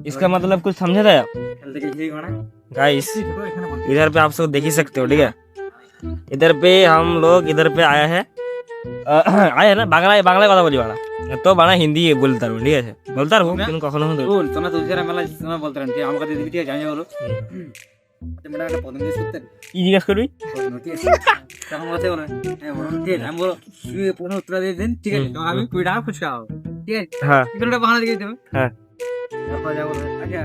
इसका मतलब कुछ समझे थे गाइस? इधर पे आप सब देख ही सकते हो, ठीक है? इधर पे हम लोग इधर पे आया है आए है ना বাংলায় কথা বলি বাড়া, তো বাড়া হিন্দি বলতে পারবো, ঠিক আছে? বলতে পারবো কিন্তু কখনো বল তোমরা তুলসিরা মেলা তোমরা বলতে রান যে আমাকে দিবি, ঠিক আছে? আমি বলো তোমরা একটা পদম দিয়ে করতেন কি জিজ্ঞেস করবি? ঠিক আছে তখন বলতে বলো হ্যাঁ বলো, ঠিক আছে? আমি বলো তুই পুরো উত্তর দিয়ে দিন, ঠিক আছে? তখন আমি 20 টাকা খুচরা হবে, ঠিক আছে? হ্যাঁ কিলোটা বাহানা দিয়ে দেবে। হ্যাঁ। তারপর যাবো আচ্ছা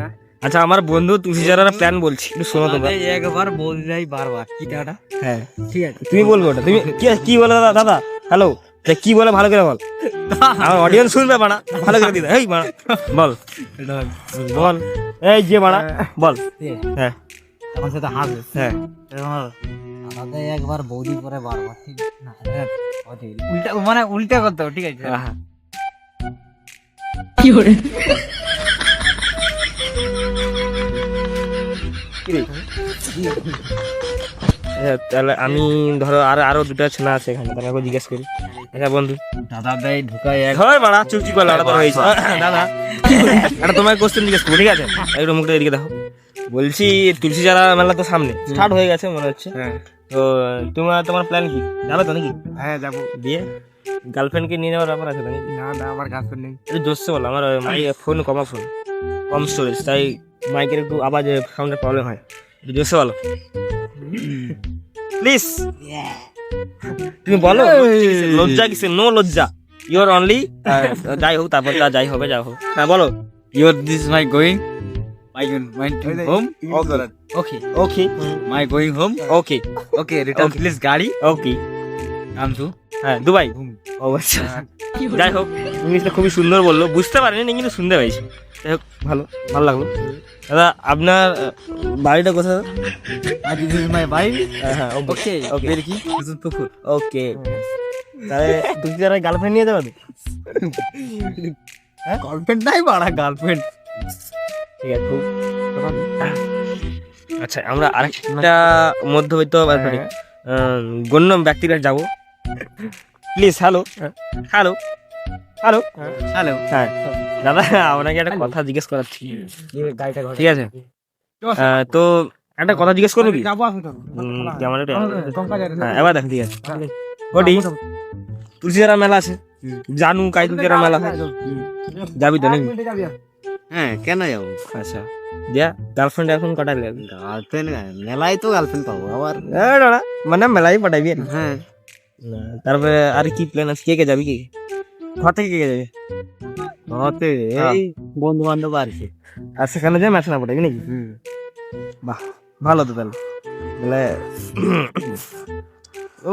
আচ্ছা, আমার বন্ধু তুলসীচারার প্ল্যান বলছি, একটু শোনো তোমরা। একবার বল যাই বারবার কি টাকাটা, হ্যাঁ ঠিক আছে? তুমি বলবো ওটা, তুমি কি বলে দাদা? দাদা হ্যালো, কি বলে ভালো করে বল, আমার অডিয়েন্স শুনবে বাড়া, ভালো করে দিদা। এই বাড়া বল বল, এই যে বাড়া বল। হ্যাঁ তখন সেটা হাসবে, হ্যাঁ দাদা একবার বৌদি পরে বারবার, ঠিক আছে? না উল্টা মানে উল্টা করতে হবে, ঠিক আছে? হ্যাঁ। তাহলে আমি ধরো আরো দুটা ছেলে আছে এখানে, তাকে জিজ্ঞেস করি। আচ্ছা বন্ধু, দাদা দেয় ঢুকায় এক হয় বাড়া চুপচি করলে আলাদা হয়েছে। দাদা একটা তোমার কোশ্চেন জিজ্ঞেস করবো, ঠিক আছে? একটু মুখটা এদিকে দেখো। বলছি তুলসী চারা মেলা তো সামনে স্টার্ট হয়ে গেছে মনে হচ্ছে, হ্যাঁ তো তোমার প্ল্যান কি, যাবে তো নাকি? হ্যাঁ যাবো। দিয়ে গার্লফ্রেন্ডকে নিয়ে যাওয়ার ব্যাপার আছে নাকি? না না আমার গার্লফ্রেন্ড নেই। একটু জোরসে বলো, আমার ফোন কম স্টোরেজ, তাই মাইকের একটু আওয়াজ সাউন্ডের প্রবলেম হয়, একটু জোরসে বলো প্লিজ। তুমি বলো, লজ্জা কিসে? নো লজ্জা, ইউর অনলি। যাই হোক, তারপর যাই হবে যা হোক, হ্যাঁ বলো। Your this my going home, okay okay my going home, okay okay return please গাড়ি ওকে আমসু। হ্যাঁ দুবাই। ও আচ্ছা, যাই হোক ইংলিশটা খুবই সুন্দর বললো, বুঝতে পারিনি কিন্তু শুনতে পাইছি। যাই হোক ভালো লাগলো। দাদা আপনার বাড়িটা কোথায়? দিস ইজ মাই বাই। হ্যাঁ ওকে ওকে বের কি পুকুর। ওকে, তাহলে তুমি যারা গার্লফ্রেন্ড নিয়ে যাবে? হ্যাঁ গার্লফ্রেন্ড নাই বাড়া, গার্লফ্রেন্ড ঠিক আছে খুব। আচ্ছা আমরা আরেকটা মধ্যবিত্ত গণ্য ব্যক্তির কাছে যাবো, please. Hello hello hello hello হ্যাঁ দাদা, আপনাকে একটা কথা জিজ্ঞেস করাচ্ছি, ঠিক আছে? তো একটা কথা জিজ্ঞেস করবো কি? আমার হ্যাঁ এবার দেখ, ঠিক আছে? ওটি তুলসীচারা মেলা আছে, জানু কাই তুলসীচারা মেলা হয়, যাবি তো নাকি? হ্যাঁ কেন যাবো? আচ্ছা দিয়া গার্লফ্রেন্ড এখন কটাই লাগবে? গার্লফ্রেন্ড মেলায় তো গার্লফ্রেন্ড পাবো আবার। মানে মেলাই পাঠাবি? হ্যাঁ তারপরে আর কি প্ল্যান আছে? কে যাবি? কি ঘর থেকে কে যাবে? হতে এই বন্ধু বান্ধব আর কি। আর সেখানে যে ম্যাচ না পড়াবি নাকি? বাহ ভালো তো, তাহলে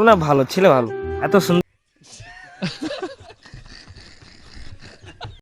না ভালো ছেলে, ভালো এত সুন্দর